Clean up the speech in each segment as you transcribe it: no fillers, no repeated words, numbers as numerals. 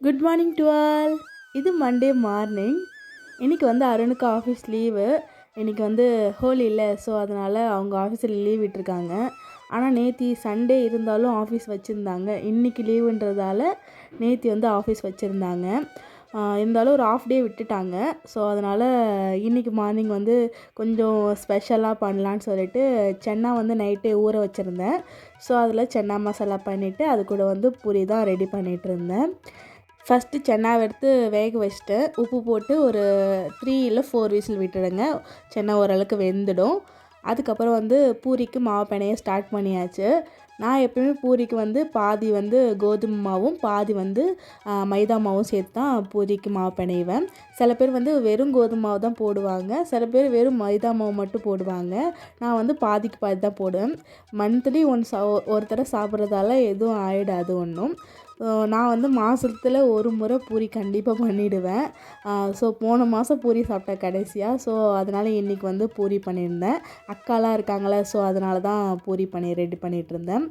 Good morning to all. இது Monday morning. இன்றைக்கி வந்து அருணுக்கு ஆஃபீஸ் லீவு. இன்றைக்கி வந்து ஹோலி இல்லை, ஸோ அதனால் அவங்க ஆஃபீஸில் லீவ் விட்டுருக்காங்க. ஆனால் நேற்று சண்டே இருந்தாலும் ஆஃபீஸ் வச்சுருந்தாங்க. இன்றைக்கி லீவுன்றதால நேற்று வந்து ஆஃபீஸ் வச்சுருந்தாங்க. இருந்தாலும் ஒரு ஆஃப் டே விட்டுட்டாங்க. ஸோ அதனால் இன்றைக்கி மார்னிங் வந்து கொஞ்சம் ஸ்பெஷலாக பண்ணலான்னு சொல்லிட்டு சென்னா வந்து நைட்டே ஊற வச்சுருந்தேன். ஸோ அதில் சென்னா மசாலா பண்ணிவிட்டு அது கூட வந்து பூரி தான் ரெடி பண்ணிகிட்டு இருந்தேன். ஃபஸ்ட்டு சென்னாவை எடுத்து வேக வச்சுட்டு உப்பு போட்டு ஒரு 3 இல்லை 4 விசில் விட்டுடுங்க. சென்னா ஓரளவுக்கு வெந்துடும். அதுக்கப்புறம் வந்து பூரிக்கு மாவு பிணைய ஸ்டார்ட் பண்ணியாச்சு. நான் எப்போயுமே பூரிக்கு வந்து பாதி வந்து கோதுமை மாவும் பாதி வந்து மைதா மாவும் சேர்த்து தான் பூரிக்கு மாவு பிணைவேன். சில பேர் வந்து வெறும் கோதுமை மாவு தான் போடுவாங்க, சில பேர் வெறும் மைதா மாவு மட்டும் போடுவாங்க. நான் வந்து பாதிக்கு பாதி தான் போடுவேன். மந்த்லி ஒன்ஸ் ஒரு தடவை சாப்பிட்றதால எதுவும் ஆகிடாது ஒன்றும். நான் வந்து மாதத்தில் ஒரு முறை பூரி கண்டிப்பாக பண்ணிவிடுவேன். ஸோ போன மாதம் பூரி சாப்பிட்டேன் கடைசியாக. ஸோ அதனால் இன்றைக்கி வந்து பூரி பண்ணியிருந்தேன். அக்காலாம் இருக்காங்களே, ஸோ அதனால தான் பூரி பண்ணி ரெடி பண்ணிகிட்ருந்தேன்.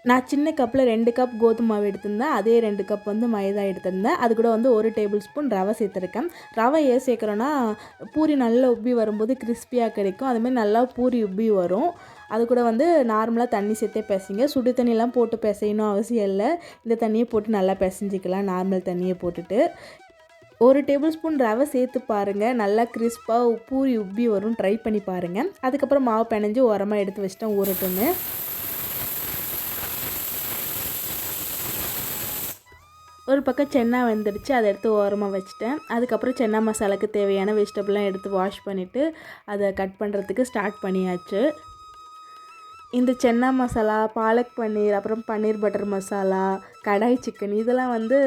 நான் சின்ன கப்பில் 2 கப் கோதுமை மாவு எடுத்திருந்தேன். அதே 2 கப் வந்து மைதா எடுத்திருந்தேன். அது கூட வந்து 1 டேபிள் ஸ்பூன் ரவை சேர்த்துருக்கேன். ரவை ஏன் சேர்க்குறோன்னா பூரி நல்லா உப்பி வரும்போது கிறிஸ்பியாக கிடைக்கும். அதுமாதிரி நல்லா பூரி உப்பி வரும். அது கூட வந்து நார்மலாக தண்ணி சேர்த்தே பிசைங்க. சுடு தண்ணியெலாம் போட்டு பிசையணும் அவசியம் இல்லை. இந்த தண்ணியை போட்டு நல்லா பிசைஞ்சிக்கலாம், நார்மல் தண்ணியை போட்டுட்டு. 1 டேபிள் ஸ்பூன் ரவை சேர்த்து பாருங்கள், நல்லா கிறிஸ்பாக பூரி உப்பி வரும். ட்ரை பண்ணி பாருங்கள். அதுக்கப்புறம் மாவு பிணைஞ்சு ஓரமாக எடுத்து வச்சுட்டேன் ஊறட்டுன்னு. ஒரு பக்கம் சென்னா வெந்துடுச்சு, அதை எடுத்து ஓரமாக வச்சுட்டேன். அதுக்கப்புறம் சென்னா மசாலாவுக்கு தேவையான வெஜிடபிள்லாம் எடுத்து வாஷ் பண்ணிவிட்டு அதை கட் பண்ணுறதுக்கு ஸ்டார்ட் பண்ணியாச்சு. இந்த சென்னா மசாலா, பாலக் பன்னீர், அப்புறம் பன்னீர் பட்டர் மசாலா, கடாய் சிக்கன் இதெல்லாம் வந்து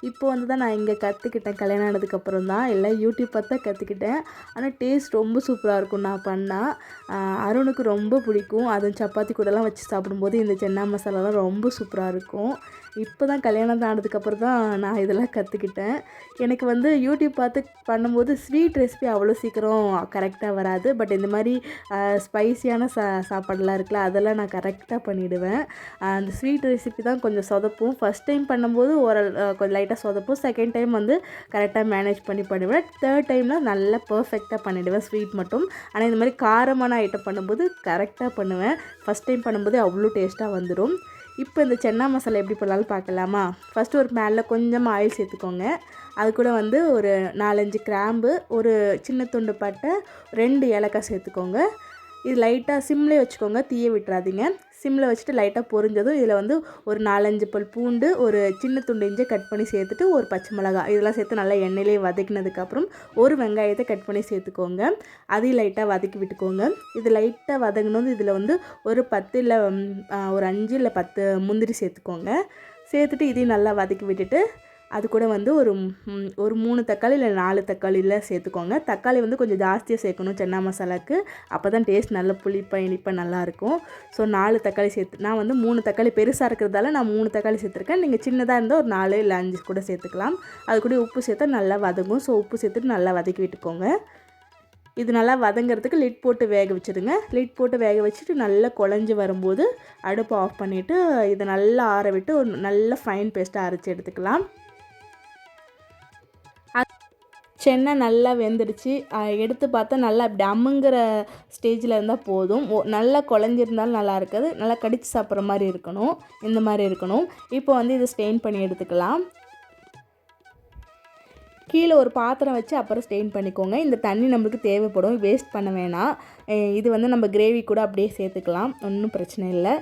இப்போ வந்து தான் நான் இங்கே கற்றுக்கிட்டேன். கல்யாணம் ஆனதுக்கப்புறம் தான் எல்லாம் யூடியூப் பார்த்து தான் கற்றுக்கிட்டேன். ஆனால் டேஸ்ட் ரொம்ப சூப்பராக இருக்கும் நான் பண்ணால். அருணுக்கு ரொம்ப பிடிக்கும். அதுவும் சப்பாத்தி கூடலாம் வச்சு சாப்பிடும்போது இந்த சென்னா மசாலாலாம் ரொம்ப சூப்பராக இருக்கும். இப்போ தான் கல்யாணம் ஆனதுக்கப்புறம் தான் நான் இதெல்லாம் கற்றுக்கிட்டேன். எனக்கு வந்து யூடியூப் பார்த்து பண்ணும்போது ஸ்வீட் ரெசிபி அவ்வளோ சீக்கிரம் கரெக்டாக வராது. பட் இந்த மாதிரி ஸ்பைசியான சாப்பாடெலாம் இருக்குல்ல, அதெல்லாம் நான் கரெக்டாக பண்ணிவிடுவேன். அந்த ஸ்வீட் ரெசிபி தான் கொஞ்சம் சொதப்பும். ஃபஸ்ட் டைம் பண்ணும்போது கொஞ்சம் லைட்டாக சொதப்பும். செகண்ட் டைம் வந்து கரெக்டாக மேனேஜ் பண்ணி பண்ணுவேன். தேர்ட் டைமில் நல்லா பர்ஃபெக்டாக பண்ணிவிடுவேன் ஸ்வீட் மட்டும். ஆனால் இந்த மாதிரி காரமான ஐட்டம் பண்ணும்போது கரெக்டாக பண்ணுவேன். ஃபஸ்ட் டைம் பண்ணும்போது அவ்வளோ டேஸ்ட்டாக வந்துடும். இப்போ இந்த சென்னா மசாலா எப்படி பண்ணாலும் பார்க்கலாமா? ஃபஸ்ட்டு ஒரு பேனில் கொஞ்சமாக ஆயில் சேர்த்துக்கோங்க. அது கூட வந்து ஒரு 4-5 கிராம்பு, ஒரு சின்ன துண்டு பட்டை, 2 ஏலக்காய் சேர்த்துக்கோங்க. இது லைட்டாக சிம்லேயே வச்சுக்கோங்க, தீய விட்டுறாதீங்க. சிம்மில் வச்சுட்டு லைட்டாக பொரிஞ்சதும் இதில் வந்து ஒரு 4-5 பல் பூண்டு, ஒரு சின்ன துண்டு இஞ்சி கட் பண்ணி சேர்த்துட்டு ஒரு பச்சை மிளகாய் இதெல்லாம் சேர்த்து நல்லா எண்ணெயிலே வதக்கினதுக்கப்புறம் ஒரு வெங்காயத்தை கட் பண்ணி சேர்த்துக்கோங்க. அதையும் லைட்டாக வதக்கி விட்டுக்கோங்க. இது லைட்டாக வதங்கினது இதில் வந்து ஒரு 10 இல்லை ஒரு 5 இல்லை 10 முந்திரி சேர்த்துக்கோங்க. சேர்த்துட்டு இதையும் நல்லா வதக்கி விட்டுட்டு அது கூட வந்து ஒரு 3 தக்காளி இல்லை 4 தக்காளியில் சேர்த்துக்கோங்க. தக்காளி வந்து கொஞ்சம் ஜாஸ்தியாக சேர்க்கணும் சென்னா மசாலாவுக்கு. அப்போ தான் டேஸ்ட் நல்லா புளிப்பாக இனிப்பாக நல்லாயிருக்கும். ஸோ 4 தக்காளி சேர்த்து நான் வந்து 3 தக்காளி பெருசாக இருக்கிறதால நான் 3 தக்காளி சேர்த்துருக்கேன். நீங்கள் சின்னதாக இருந்தால் ஒரு 4 இல்லை 5 கூட சேர்த்துக்கலாம். அது கூட உப்பு சேர்த்தா நல்லா வதங்கும். ஸோ உப்பு சேர்த்துட்டு நல்லா வதக்கி விட்டுக்கோங்க. இது நல்லா வதங்கிறதுக்கு லிட் போட்டு வேக வச்சுடுங்க. லிட் போட்டு வேக வச்சுட்டு நல்லா குழஞ்சி வரும்போது அடுப்பை ஆஃப் பண்ணிவிட்டு இதை நல்லா ஆற விட்டு ஒரு நல்ல ஃபைன் பேஸ்ட்டாக அரைச்சி எடுத்துக்கலாம். சென்னா நல்லா வெந்துடுச்சு. எடுத்து பார்த்தா நல்லா அப்படி அமுங்கிற ஸ்டேஜில் இருந்தால் போதும். நல்லா குழஞ்சிருந்தாலும் நல்லா இருக்காது. நல்லா கடித்து சாப்பிட்ற மாதிரி இருக்கணும். இந்த மாதிரி இருக்கணும். இப்போ வந்து இதை ஸ்டெயின் பண்ணி எடுத்துக்கலாம். கீழே ஒரு பாத்திரம் வச்சு அப்புறம் ஸ்டெயின் பண்ணிக்கோங்க. இந்த தண்ணி நம்மளுக்கு தேவைப்படும், வேஸ்ட் பண்ண வேணாம். இது வந்து நம்ம கிரேவி கூட அப்படியே சேர்த்துக்கலாம், ஒன்றும் பிரச்சனை இல்லை.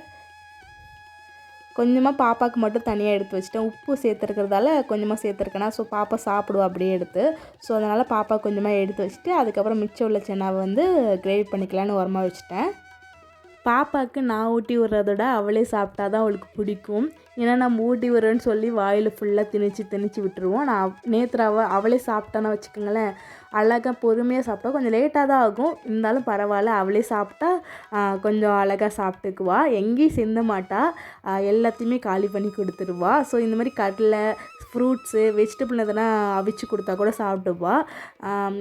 கொஞ்சமாக பாப்பாவுக்கு மட்டும் தனியாக எடுத்து வச்சுட்டேன். உப்பு சேர்த்துருக்கிறதால கொஞ்சமாக சேர்த்துருக்கேனா, ஸோ பாப்பா சாப்பிடுவோம் அப்படியே எடுத்து. ஸோ அதனால் பாப்பா கொஞ்சமாக எடுத்து வச்சுட்டு அதுக்கப்புறம் மிச்சம் உள்ள சென்னாவை வந்து கிரேவி பண்ணிக்கலான்னு ஓரமாக வச்சுட்டேன். பாப்பாவுக்கு நான் ஊட்டி விட்றதோட அவளே சாப்பிட்டா தான் அவளுக்கு பிடிக்கும். ஏன்னா நம்ம ஊட்டி விட்றேன்னு சொல்லி வாயில் ஃபுல்லாக திணிச்சு விட்டுருவோம். நான் நேற்று அவளே சாப்பிட்டான்னு வச்சுக்கோங்களேன், அழகாக பொறுமையாக சாப்பிட்டா. கொஞ்சம் லேட்டாக தான் ஆகும், இருந்தாலும் பரவாயில்ல. அவளே சாப்பிட்டா கொஞ்சம் அழகாக சாப்பிட்டுக்குவா. எங்கேயும் சிந்த மாட்டா, எல்லாத்தையுமே காலி பண்ணி கொடுத்துருவா. ஸோ இந்த மாதிரி கடலை, ஃப்ரூட்ஸு, வெஜிடபிள் எதனா அவிச்சு கொடுத்தா கூட சாப்பிடுவா.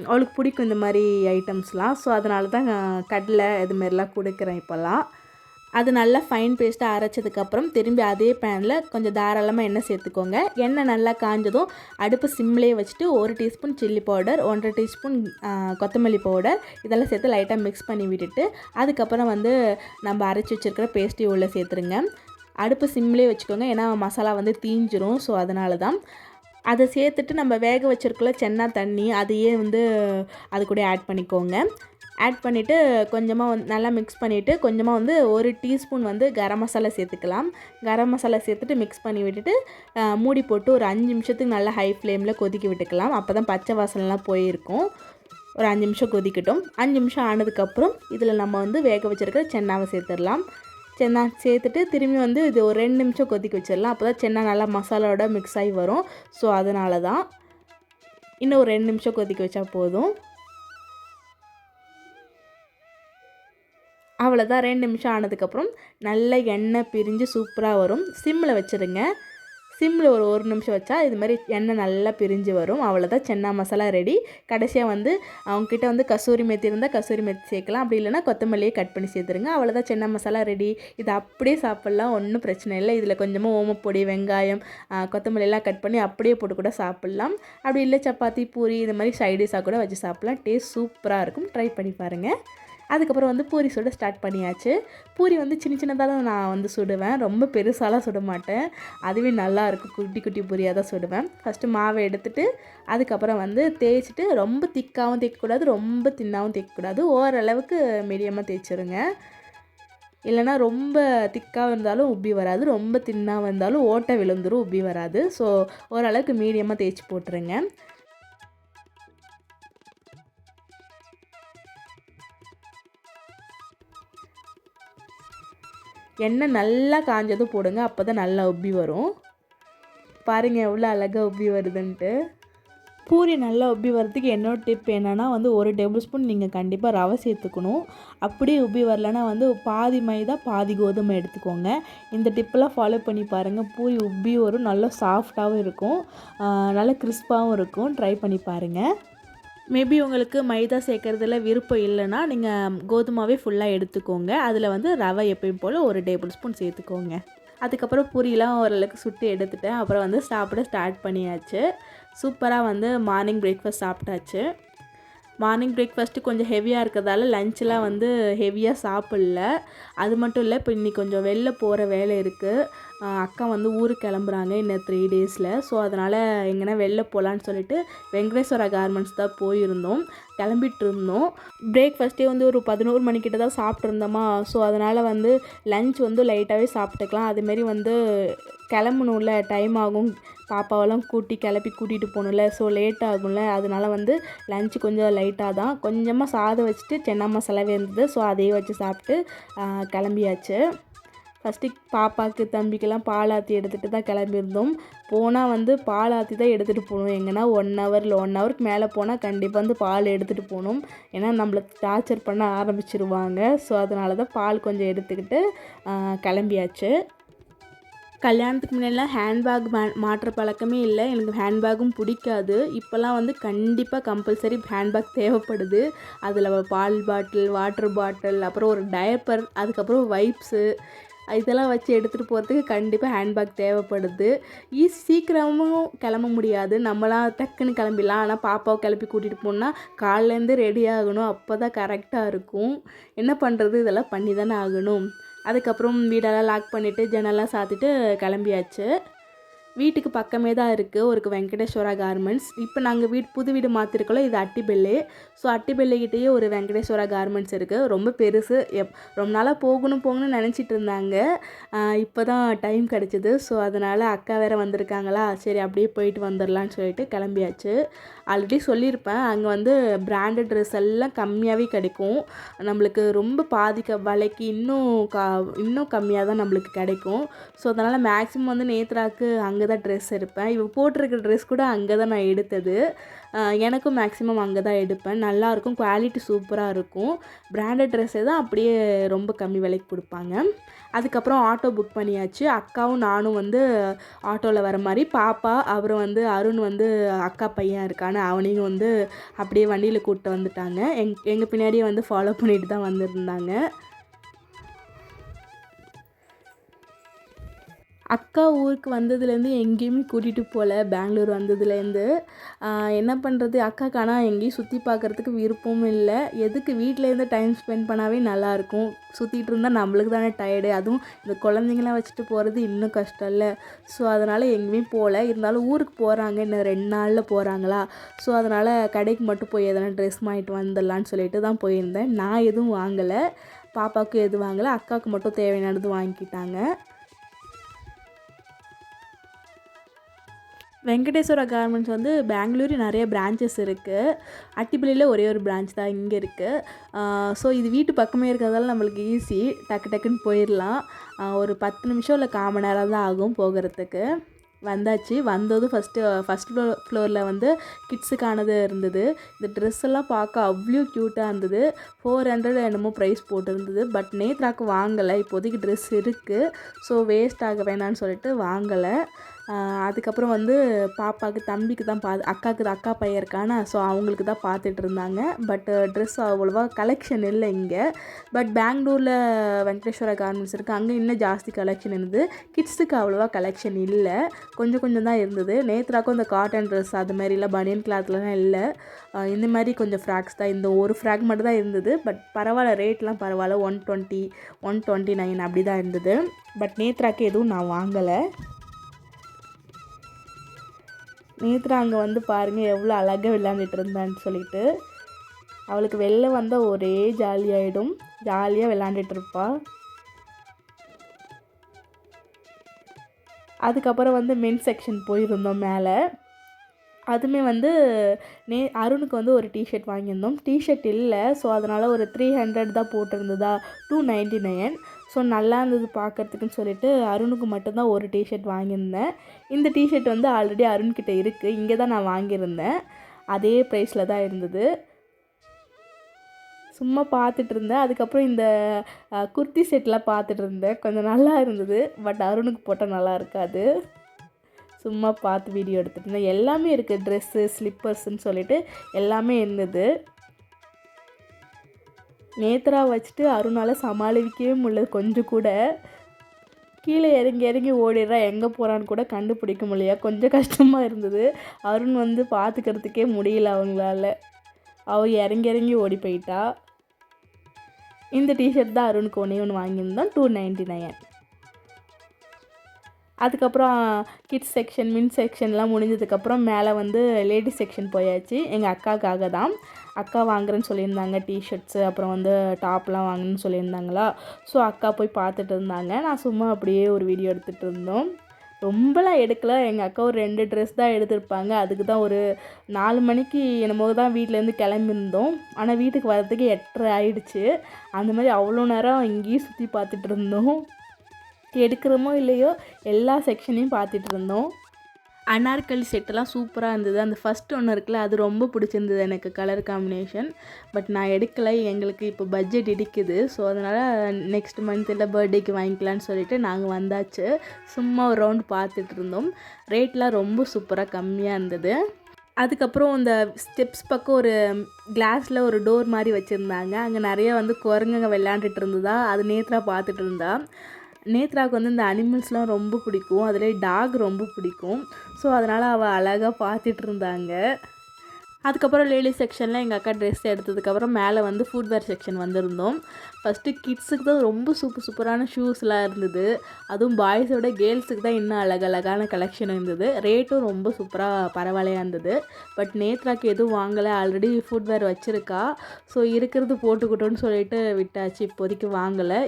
அவளுக்கு பிடிக்கும் இந்த மாதிரி ஐட்டம்ஸ்லாம். ஸோ அதனால தான் கடலை இதுமாரிலாம் கொடுக்குறேன் இப்போல்லாம். அது நல்லா ஃபைன் பேஸ்ட்டாக அரைச்சதுக்கப்புறம் திரும்பி அதே பேனில் கொஞ்சம் தாராளமாக எண்ணெய் சேர்த்துக்கோங்க. எண்ணெய் நல்லா காஞ்சதும் அடுப்பு சிம்லேயே வச்சுட்டு 1 டீஸ்பூன் சில்லி பவுடர், 1.5 டீஸ்பூன் கொத்தமல்லி பவுடர் இதெல்லாம் சேர்த்து லைட்டாக மிக்ஸ் பண்ணி விட்டுட்டு அதுக்கப்புறம் வந்து நம்ம அரைச்சி வச்சுருக்கிற பேஸ்ட்டையும் உள்ளே சேர்த்துருங்க. அடுப்பு சிம்லேயே வச்சுக்கோங்க, ஏன்னா மசாலா வந்து தீஞ்சிரும். ஸோ அதனால தான் அதை சேர்த்துட்டு நம்ம வேக வச்சுருக்கல சென்னா தண்ணி அதையே வந்து அது கூட ஆட் பண்ணிக்கோங்க. ஆட் பண்ணிவிட்டு கொஞ்சமாக வந்து நல்லா மிக்ஸ் பண்ணிவிட்டு கொஞ்சமாக வந்து 1 டீஸ்பூன் வந்து கரம் மசாலா சேர்த்துக்கலாம். கரம் மசாலா சேர்த்துட்டு மிக்ஸ் பண்ணி விட்டுட்டு மூடி போட்டு ஒரு 5 நிமிஷத்துக்கு நல்லா ஹை ஃப்ளேமில் கொதிக்க விட்டுக்கலாம். அப்போ தான் பச்சை வாசனைலாம் போயிருக்கும். ஒரு 5 நிமிஷம் கொதிக்கட்டும். 5 நிமிஷம் ஆனதுக்கப்புறம் இதில் நம்ம வந்து வேக வச்சுருக்கிற சென்னாவை சேர்த்துடலாம். சென்னா சேர்த்துட்டு திரும்பி வந்து இது ஒரு 2 நிமிஷம் கொதிக்க வச்சிடலாம். அப்போ தான் சென்னா நல்லா மசாலாவோட மிக்ஸ் ஆகி வரும். ஸோ அதனால தான் இன்னும் ஒரு 2 நிமிஷம் கொதிக்க வச்சா போதும். அவ்வளோதான். 2 நிமிஷம் ஆனதுக்கப்புறம் நல்ல எண்ணெய் பிரிஞ்சு சூப்பராக வரும். சிம்மில் வச்சுருங்க. சிம்மில் ஒரு 1 நிமிஷம் வச்சா இது மாதிரி எண்ணெய் நல்லா பிரிஞ்சு வரும். அவ்வளோதான், சென்னா மசாலா ரெடி. கடைசியாக வந்து அவங்கக்கிட்ட வந்து கசூரி மெத்தி இருந்தால் கசூரி மெத்தி சேர்க்கலாம். அப்படி இல்லைனா கொத்தமல்லியை கட் பண்ணி சேர்த்துருங்க. அவ்வளோதான், சென்னா மசாலா ரெடி. இது அப்படியே சாப்பிட்லாம், ஒன்றும் பிரச்சனை இல்லை. இதில் கொஞ்சமாக ஓமப்பொடி, வெங்காயம், கொத்தமல்லியெல்லாம் கட் பண்ணி அப்படியே போட்டு கூட சாப்பிட்லாம். அப்படி இல்லை சப்பாத்தி, பூரி இது மாதிரி சைடிஷாக கூட வச்சு சாப்பிட்லாம். டேஸ்ட் சூப்பராக இருக்கும். ட்ரை பண்ணி பாருங்கள். அதுக்கப்புறம் வந்து பூரி சுட ஸ்டார்ட் பண்ணியாச்சு. பூரி வந்து சின்ன சின்னதாக தான் நான் வந்து சுடுவேன், ரொம்ப பெருசாலாம் சுட மாட்டேன். அதுவே நல்லாயிருக்கும், குட்டி குட்டி பூரியாக தான் சுடுவேன். ஃபஸ்ட்டு மாவை எடுத்துகிட்டு அதுக்கப்புறம் வந்து தேய்ச்சிட்டு ரொம்ப திக்காகவும் தேய்க்கக்கூடாது, ரொம்ப தின்னாகவும் தேய்க்கக்கூடாது. ஓரளவுக்கு மீடியமாக தேய்ச்சிருங்க. இல்லைனா ரொம்ப திக்காக இருந்தாலும் உப்பி வராது, ரொம்ப தின்னாக இருந்தாலும் ஓட்டை விழுந்துரும், உப்பி வராது. ஸோ ஓரளவுக்கு மீடியமாக தேய்ச்சி போட்டுருங்க. எண்ணெய் நல்லா காஞ்சதும் போடுங்க, அப்போ தான் நல்லா உப்பி வரும். பாருங்கள் எவ்வளோ அழகாக உப்பி வருதுன்ட்டு. பூரி நல்லா உப்பி வரதுக்கு என்னோட டிப் என்னென்னா வந்து 1 டேபிள் ஸ்பூன் நீங்கள் கண்டிப்பாக ரவை சேர்த்துக்கணும். அப்படியே உப்பி வரலன்னா வந்து பாதி மைதா பாதி கோதுமை எடுத்துக்கோங்க. இந்த டிப்பெல்லாம் ஃபாலோ பண்ணி பாருங்கள், பூரி உப்பி வரும், நல்லா சாஃப்டாகவும் இருக்கும், நல்லா கிறிஸ்பாகவும் இருக்கும். ட்ரை பண்ணி பாருங்கள். மேபி உங்களுக்கு மைதா சேர்க்குறதுல விருப்பம் இல்லைன்னா நீங்கள் கோதுமாவே ஃபுல்லாக எடுத்துக்கோங்க. அதில் வந்து ரவை எப்பயும் போல் 1 டேபிள் ஸ்பூன் சேர்த்துக்கோங்க. அதுக்கப்புறம் பூரியெலாம் ஓரளவுக்கு சுட்டு எடுத்துட்டேன். அப்புறம் வந்து சாப்பிட ஸ்டார்ட் பண்ணியாச்சு. சூப்பராக வந்து மார்னிங் பிரேக்ஃபாஸ்ட் சாப்பிட்டாச்சு. மார்னிங் பிரேக்ஃபாஸ்ட்டு கொஞ்சம் ஹெவியாக இருக்கிறதால லஞ்செலாம் வந்து ஹெவியாக சாப்பிடல. அது மட்டும் இல்லை, இப்போ இன்றைக்கி கொஞ்சம் வெளில போகிற வேலை இருக்குது. அக்கா வந்து ஊருக்கு கிளம்புறாங்க இன்னும் 3 டேஸில். ஸோ அதனால் எங்கன்னா வெளில போகலான்னு சொல்லிட்டு வெங்கடேஸ்வரா கார்மெண்ட்ஸ் தான் போயிருந்தோம், கிளம்பிட்டு இருந்தோம். பிரேக்ஃபாஸ்ட்டே வந்து ஒரு 11 மணிக்கிட்ட தான் சாப்பிட்ருந்தோமா. ஸோ அதனால் வந்து லஞ்ச் வந்து லைட்டாகவே சாப்பிட்டுக்கலாம். அதுமாரி வந்து கிளம்பணும்ல, டைம் ஆகும், பாப்பாவெல்லாம் கிளப்பி கூட்டிகிட்டு போகணும்ல. ஸோ லேட் ஆகும்ல, அதனால வந்து லஞ்சு கொஞ்சம் லைட்டாக தான், கொஞ்சமாக சாதம் வச்சுட்டு சென்னா மசாலாவே இருந்தது. ஸோ அதையே வச்சு சாப்பிட்டு கிளம்பியாச்சு. ஃபஸ்ட்டு பாப்பாவுக்கு தம்பிக்கெல்லாம் பால் ஆற்றி எடுத்துகிட்டு தான் கிளம்பியிருந்தோம். போனால் வந்து பால் ஆற்றி தான் எடுத்துகிட்டு போகணும். எங்கன்னா 1 ஹவர் இல்லை 1 ஹவருக்கு மேலே போனால் கண்டிப்பாக வந்து பால் எடுத்துகிட்டு போகணும். ஏன்னா நம்மளை டார்ச்சர் பண்ண ஆரம்பிச்சிருவாங்க. ஸோ அதனால தான் பால் கொஞ்சம் எடுத்துக்கிட்டு கிளம்பியாச்சு. கல்யாணத்துக்கு முன்னாடிலாம் ஹேண்ட்பேக் மாட்டுற பழக்கமே இல்லை. எனக்கு ஹேண்ட்பேக்கும் பிடிக்காது. இப்போல்லாம் வந்து கண்டிப்பாக கம்பல்சரி ஹேண்ட்பேக் தேவைப்படுது. அதில் பால் பாட்டில், வாட்டர் பாட்டில், அப்புறம் ஒரு டயப்பர், அதுக்கப்புறம் வைப்ஸு இதெல்லாம் வச்சு எடுத்துகிட்டு போகிறதுக்கு கண்டிப்பாக ஹேண்ட்பேக் தேவைப்படுது. சீக்கிரமும் கிளம்ப முடியாது, நம்மளாம் டக்குன்னு கிளம்பிடலாம். ஆனால் பாப்பாவை கிளப்பி கூட்டிகிட்டு போனால் காலையிலேருந்து ரெடி ஆகணும், அப்போ தான் கரெக்டாக இருக்கும். என்ன பண்ணுறது, இதெல்லாம் பண்ணி தானே ஆகணும். அதுக்கப்புறம் வீடெல்லாம் லாக் பண்ணிவிட்டு ஜன்னல்லாம் சாத்திட்டு கிளம்பியாச்சு. வீட்டுக்கு பக்கமே தான் இருக்குது ஒரு வெங்கடேஸ்வரா கார்மெண்ட்ஸ். இப்போ நாங்கள் புது வீடு மாற்றிருக்கோம், இது அட்டிபெல்லு. ஸோ அட்டிபெல்லுக்கிட்டேயே ஒரு வெங்கடேஸ்வரா கார்மெண்ட்ஸ் இருக்குது, ரொம்ப பெருசு. ரொம்ப நாளாக போகணும்னு நினச்சிட்டு இருந்தாங்க. இப்போ தான் டைம் கிடச்சிது. ஸோ அதனால் அக்கா வேறு வந்திருக்காங்களா, சரி அப்படியே போயிட்டு வந்துடலான்னு சொல்லிட்டு கிளம்பியாச்சு. ஆல்ரெடி சொல்லியிருப்பேன், அங்கே வந்து பிராண்டட் ட்ரெஸ் எல்லாம் கம்மியாகவே கிடைக்கும். நம்மளுக்கு ரொம்ப பாதிக்க விலைக்கு இன்னும் கம்மியாக தான் நம்மளுக்கு கிடைக்கும். ஸோ அதனால் மேக்ஸிமம் வந்து நேத்ராக்கு அங்கே தான் ட்ரெஸ் எடுப்பேன். இவ போட்டிருக்க ட்ரெஸ் கூட அங்கே தான் நான் எடுத்தது. எனக்கும் மேக்ஸிமம் அங்கே தான் எடுப்பேன். நல்லாயிருக்கும், குவாலிட்டி சூப்பராக இருக்கும். பிராண்டட் ட்ரெஸ்ஸே தான் அப்படியே ரொம்ப கம்மி விலைக்கு கொடுப்பாங்க. அதுக்கப்புறம் ஆட்டோ புக் பண்ணியாச்சு. அக்காவும் நானும் வந்து ஆட்டோவில் வர மாதிரி, பாப்பா அப்புறம் வந்து அருண் வந்து அக்கா பையன் இருக்கான்னு அவனையும் வந்து அப்படியே வண்டியில் கூப்பிட்டு வந்துட்டாங்க. எங்கள் பின்னாடியே வந்து ஃபாலோ பண்ணிட்டு தான் வந்துருந்தாங்க. அக்கா ஊருக்கு வந்ததுலேருந்து எங்கேயுமே கூட்டிகிட்டு போகல. பெங்களூர் வந்ததுலேருந்து என்ன பண்ணுறது, அக்காவுக்கு ஆனால் எங்கேயும் சுற்றி பார்க்குறதுக்கு விருப்பமும் இல்லை. எதுக்கு வீட்டிலேருந்து டைம் ஸ்பெண்ட் பண்ணாவே நல்லாயிருக்கும். சுற்றிட்டு இருந்தால் நம்மளுக்கு தானே டயர்டு. அதுவும் இந்த குழந்தைங்களாம் வச்சுட்டு போகிறது இன்னும் கஷ்டம் இல்லை. ஸோ அதனால் எங்கேயுமே போகல. இருந்தாலும் ஊருக்கு போகிறாங்க, இன்னும் 2 நாளில் போகிறாங்களா. ஸோ அதனால் கடைக்கு மட்டும் போய் எதனா ட்ரெஸ் வாங்கிட்டு வந்துடலான்னு சொல்லிட்டு தான் போயிருந்தேன். நான் எதுவும் வாங்கலை, பாப்பாவுக்கும் எதுவும் வாங்கலை. அக்காவுக்கு மட்டும் தேவையானது வாங்கிக்கிட்டாங்க. வெங்கடேஸ்வரா கார்மெண்ட்ஸ் வந்து பெங்களூரில் நிறைய பிரான்ச்சஸ் இருக்குது. அட்டிப்பள்ளியில் ஒரே ஒரு பிரான்ச் தான் இங்கே இருக்குது. ஸோ இது வீட்டு பக்கமே இருக்கிறதால நம்மளுக்கு ஈஸி, டக்குன்னு போயிடலாம். ஒரு 10 நிமிஷம் இல்லை 1/4 மணி நேரம் தான் ஆகும் போகிறதுக்கு. வந்தாச்சு. வந்ததும் ஃபஸ்ட் ஃப்ளோரில் வந்து கிட்ஸுக்கானது இருந்தது. இந்த ட்ரெஸ் எல்லாம் பார்க்க அவ்வளோ க்யூட்டாக இருந்தது. 400 என்னமோ ப்ரைஸ் போட்டிருந்தது. பட் நேத்ராக்கு வாங்கலை. இப்போதைக்கு ட்ரெஸ் இருக்குது, ஸோ வேஸ்ட் ஆக வேணான்னு சொல்லிட்டு வாங்கலை. அதுக்கப்புறம் வந்து பாப்பாவுக்கு தம்பிக்கு தான் அக்காவுக்கு அக்கா பையன் இருக்கானா, ஸோ அவங்களுக்கு தான் பார்த்துட்டு இருந்தாங்க. பட் ட்ரெஸ் அவ்வளோவா கலெக்ஷன் இல்லை இங்கே. பட் பெங்களூரில் வெங்கடேஸ்வரா கார்மெண்ட்ஸ் இருக்குது, அங்கே இன்னும் ஜாஸ்தி கலெக்ஷன் இருந்தது. கிட்ஸுக்கு அவ்வளோவா கலெக்ஷன் இல்லை, கொஞ்சம் தான் இருந்தது. நேத்ராக்கும் இந்த காட்டன் ட்ரெஸ் அது மாதிரிலாம் பனியன் கிளாத்லாம் இல்லை. இந்த மாதிரி கொஞ்சம் ஃப்ராக்ஸ் தான், இந்த ஒரு ஃப்ராக் மட்டும் தான் இருந்தது. பட் பரவாயில்ல, ரேட்லாம் பரவாயில்ல. 120, 129 அப்படி தான் இருந்தது. பட் நேத்ராக்கு எதுவும் நான் வாங்கலை. நேத்ரா அங்கே வந்து பாருங்கள் எவ்வளோ அழகாக விளையாண்டுட்டு இருந்தான்னு சொல்லிட்டு. அவளுக்கு வெளில வந்தால் ஒரே ஜாலியாக விளையாண்டுட்டு இருப்பாள். அதுக்கப்புறம் வந்து மென் செக்ஷன் போயிருந்தோம் மேலே. அதுவுமே வந்து அருணுக்கு வந்து ஒரு டிஷர்ட் வாங்கியிருந்தோம். டிஷர்ட் இல்லை, ஸோ அதனால் ஒரு 300 தான் போட்டிருந்ததா, 299. ஸோ நல்லா இருந்தது பார்க்குறதுக்குன்னு சொல்லிட்டு அருணுக்கு மட்டும்தான் ஒரு டிஷர்ட் வாங்கியிருந்தேன். இந்த டிஷர்ட் வந்து ஆல்ரெடி அருண்கிட்ட இருக்குது, இங்கே தான் நான் வாங்கியிருந்தேன். அதே ப்ரைஸில் தான் இருந்தது. சும்மா பார்த்துட்டு இருந்தேன். அதுக்கப்புறம் இந்த குர்த்தி செட்லாம் பார்த்துட்டு இருந்தேன். கொஞ்சம் நல்லா இருந்தது. பட் அருணுக்கு போட்டால் நல்லா இருக்காது. சும்மா பார்த்து வீடியோ எடுத்துகிட்டு இருந்தேன். எல்லாமே இருக்குது, ட்ரெஸ்ஸு, ஸ்லிப்பர்ஸ்ன்னு சொல்லிட்டு எல்லாமே இருந்தது. நேத்ரா வச்சுட்டு அருணால் சமாளிக்கவே முடியல. கொஞ்சம் கூட கீழே இறங்கி ஓடிடுறா, எங்கே போகிறான்னு கூட கண்டுபிடிக்க முடியல. கொஞ்சம் கஷ்டமாக இருந்தது. அருண் வந்து பார்த்துக்கிறதுக்கே முடியல அவங்களால. அவள் இறங்கி ஓடி போயிட்டா. இந்த டிஷர்ட் தான் அருணுக்கு ஒன்று வாங்கியிருந்தோம், 299. அதுக்கப்புறம் கிட்ஸ் செக்ஷன், மின் செக்ஷன்லாம் முடிஞ்சதுக்கப்புறம் மேலே வந்து லேடிஸ் செக்ஷன் போயாச்சு. எங்கள் அக்காவுக்காக தான். அக்கா வாங்குறேன்னு சொல்லியிருந்தாங்க டிஷர்ட்ஸு, அப்புறம் வந்து டாப்லாம் வாங்கணுன்னு சொல்லியிருந்தாங்களா. ஸோ அக்கா போய் பார்த்துட்டு இருந்தாங்க. நான் சும்மா அப்படியே ஒரு வீடியோ எடுத்துகிட்டு இருந்தோம். ரொம்பலாம் எடுக்கலை. எங்கள் அக்கா ஒரு 2 ட்ரெஸ் தான் எடுத்திருப்பாங்க. அதுக்கு தான் ஒரு 4 மணிக்கு என்னமோ தான் வீட்டிலேருந்து கிளம்பியிருந்தோம். ஆனால் வீட்டுக்கு வர்றதுக்கு 8:30 ஆகிடுச்சு. அந்த மாதிரி அவ்வளோ நேரம் இங்கேயும் சுற்றி பார்த்துட்டு இருந்தோம். எடுக்கிறோமோ இல்லையோ எல்லா செக்ஷனையும் பார்த்துட்டு இருந்தோம். அனார்கலி செட்டெல்லாம் சூப்பராக இருந்தது. அந்த ஃபஸ்ட்டு ஒன்று இருக்குல்ல, அது ரொம்ப பிடிச்சிருந்தது எனக்கு, கலர் காம்பினேஷன். பட் நான் எடுக்கலை, எங்களுக்கு இப்போ பட்ஜெட் இடிக்குது. ஸோ அதனால் நெக்ஸ்ட் மந்த்தில் பர்த்டேக்கு வாங்கிக்கலான்னு சொல்லிட்டு நாங்கள் வந்தாச்சு. சும்மா ஒரு ரவுண்ட் பார்த்துட்டு இருந்தோம். ரேட்லாம் ரொம்ப சூப்பராக கம்மியாக இருந்தது. அதுக்கப்புறம் இந்த ஸ்டெப்ஸ் பக்கம் ஒரு கிளாஸில் ஒரு டோர் மாதிரி வச்சுருந்தாங்க. அங்கே நிறைய வந்து குரங்குங்க விளையாண்டுட்டு இருந்ததா, அது நேத்ரா பார்த்துட்டு இருந்தா. நேத்ராவுக்கு வந்து இந்த அனிமல்ஸ்லாம் ரொம்ப பிடிக்கும், அதில் டாக் ரொம்ப பிடிக்கும். ஸோ அதனால் அவள் அழகாக பார்த்துட்டு இருந்தாங்க. அதுக்கப்புறம் லேடிஸ் செக்ஷனில் எங்கள் அக்கா ட்ரெஸ் எடுத்ததுக்கப்புறம் மேலே வந்து ஃபுட்வேர் செக்ஷன் வந்திருந்தோம். ஃபஸ்ட்டு கிட்ஸுக்கு தான் ரொம்ப சூப்பரான ஷூஸ்லாம் இருந்தது. அதுவும் பாய்ஸோட கேர்ள்ஸுக்கு தான் இன்னும் அழகழகான கலெக்ஷன் இருந்தது. ரேட்டும் ரொம்ப சூப்பராக பரவாயில்லையாக இருந்தது. பட் நேத்ராக்கு எதுவும் வாங்கலை, ஆல்ரெடி ஃபுட்வேர் வச்சுருக்கா. ஸோ இருக்கிறது போட்டுக்கிட்டோன்னு சொல்லிட்டு விட்டாச்சு, இப்போதைக்கு வாங்கலை.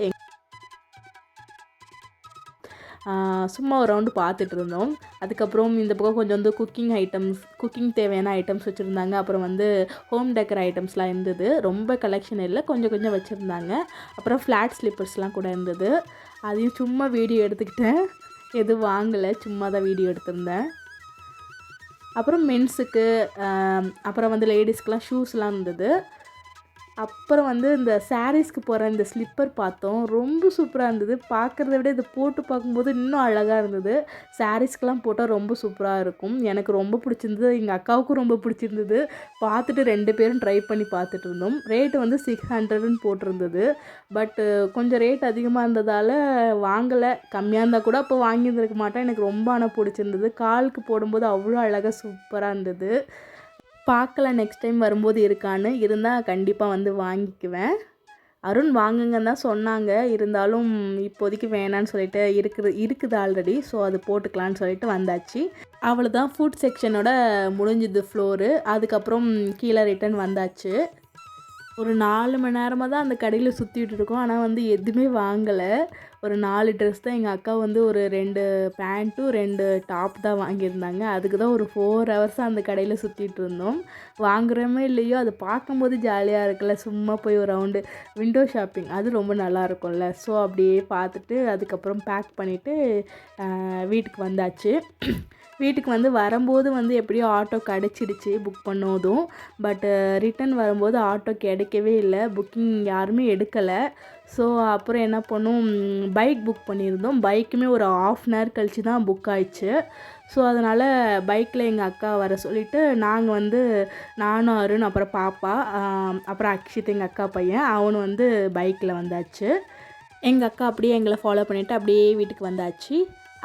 சும்மா ஒரு ரவுண்டு பார்த்துட்டு இருந்தோம். அதுக்கப்புறம் இந்த பக்கம் கொஞ்சம் வந்து குக்கிங் தேவையான ஐட்டம்ஸ் வச்சுருந்தாங்க. அப்புறம் வந்து ஹோம் டெக்கர் ஐட்டம்ஸ்லாம் இருந்தது. ரொம்ப கலெக்ஷன் இல்லை, கொஞ்சம் வச்சுருந்தாங்க. அப்புறம் ஃப்ளாட் ஸ்லிப்பர்ஸ்லாம் கூட இருந்தது. அதையும் சும்மா வீடியோ எடுத்துக்கிட்டேன். எதுவும் வாங்கலை, சும்மா தான் வீடியோ எடுத்திருந்தேன். அப்புறம் மென்ஸுக்கு, அப்புறம் வந்து லேடிஸ்க்கெலாம் ஷூஸ்லாம் இருந்தது. அப்புறம் வந்து இந்த சாரீஸ்க்கு போகிற இந்த ஸ்லிப்பர் பார்த்தோம். ரொம்ப சூப்பராக இருந்தது. பார்க்குறத விட இதை போட்டு பார்க்கும்போது இன்னும் அழகாக இருந்தது. சாரீஸ்க்கெலாம் போட்டால் ரொம்ப சூப்பராக இருக்கும். எனக்கு ரொம்ப பிடிச்சிருந்தது. எங்கள் அக்காவுக்கும் ரொம்ப பிடிச்சிருந்தது. பார்த்துட்டு 2 பேரும் ட்ரை பண்ணி பார்த்துட்டு இருந்தோம். ரேட்டு வந்து 600ன்னு போட்டிருந்தது. பட்டு கொஞ்சம் ரேட் அதிகமாக இருந்ததால் வாங்கலை. கம்மியாக இருந்தால் கூட அப்போ வாங்கியிருந்திருக்க மாட்டேன். எனக்கு ரொம்ப ஆனால் பிடிச்சிருந்தது. காலுக்கு போடும்போது அவ்வளோ அழகாக சூப்பராக இருந்தது. பார்க்கலாம் நெக்ஸ்ட் டைம் வரும்போது இருக்கான்னு. இருந்தால் கண்டிப்பாக வந்து வாங்கிக்குவேன். அருண் வாங்குங்கன்னு தான் சொன்னாங்க. இருந்தாலும் இப்போதைக்கு வேணான்னு சொல்லிட்டு இருக்குது ஆல்ரெடி. ஸோ அது போட்டுக்கலான்னு சொல்லிட்டு வந்தாச்சு. அவ்வளோதான், ஃபுட் செக்ஷனோட முடிஞ்சுது ஃப்ளோரு. அதுக்கப்புறம் கீழே ரிட்டன் வந்தாச்சு. ஒரு 4 மணி நேரமாக தான் அந்த கடையில் சுற்றிட்டு இருக்கோம். ஆனால் வந்து எதுவுமே வாங்கலை. ஒரு 4 ட்ரெஸ் தான் எங்கள் அக்கா வந்து ஒரு 2 பேண்ட்டும் 2 டாப் தான் வாங்கியிருந்தாங்க. அதுக்கு தான் ஒரு 4 ஹவர்ஸாக அந்த கடையில் சுற்றிட்டு இருந்தோம். வாங்குறோமே இல்லையோ அது பார்க்கும்போது ஜாலியாக இருக்குல்ல. சும்மா போய் ஒரு ரவுண்டு விண்டோ ஷாப்பிங் அது ரொம்ப நல்லா இருக்கும்ல. ஸோ அப்படியே பார்த்துட்டு அதுக்கப்புறம் பேக் பண்ணிவிட்டு வீட்டுக்கு வந்தாச்சு. வீட்டுக்கு வந்து வரும்போது வந்து எப்படியோ ஆட்டோ கிடச்சிடுச்சு புக் பண்ணதும். பட்டு ரிட்டன் வரும்போது ஆட்டோ கிடைக்கவே இல்லை. புக்கிங் யாருமே எடுக்கலை. ஸோ அப்புறம் என்ன பண்ணோம், பைக் புக் பண்ணியிருந்தோம். பைக்குமே ஒரு 1/2 அன் ஹவர் கழிச்சு தான் புக் ஆயிடுச்சு. ஸோ அதனால் பைக்கில் எங்கள் அக்கா வர சொல்லிவிட்டு நாங்கள் வந்து நானும் அருண் அப்புறம் பாப்பா அப்புறம் அக்ஷித் எங்கள் அக்கா பையன் அவனு வந்து பைக்கில் வந்தாச்சு. எங்கள் அக்கா அப்படியே எங்களை ஃபாலோ பண்ணிவிட்டு அப்படியே வீட்டுக்கு வந்தாச்சு.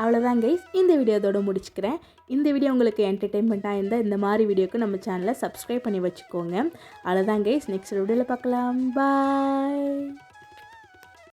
அவ்வளோதான் கைஸ், இந்த வீடியோ இதோட முடிச்சுக்கிறேன். இந்த வீடியோ உங்களுக்கு என்டர்டெயின்மெண்ட்டாக இருந்தால் இந்த மாதிரி வீடியோக்கு நம்ம சேனலை சப்ஸ்கிரைப் பண்ணி வச்சுக்கோங்க. அவ்வளோதான் கைஸ், நெக்ஸ்ட் வீடியோவில் பார்க்கலாம். பாய்.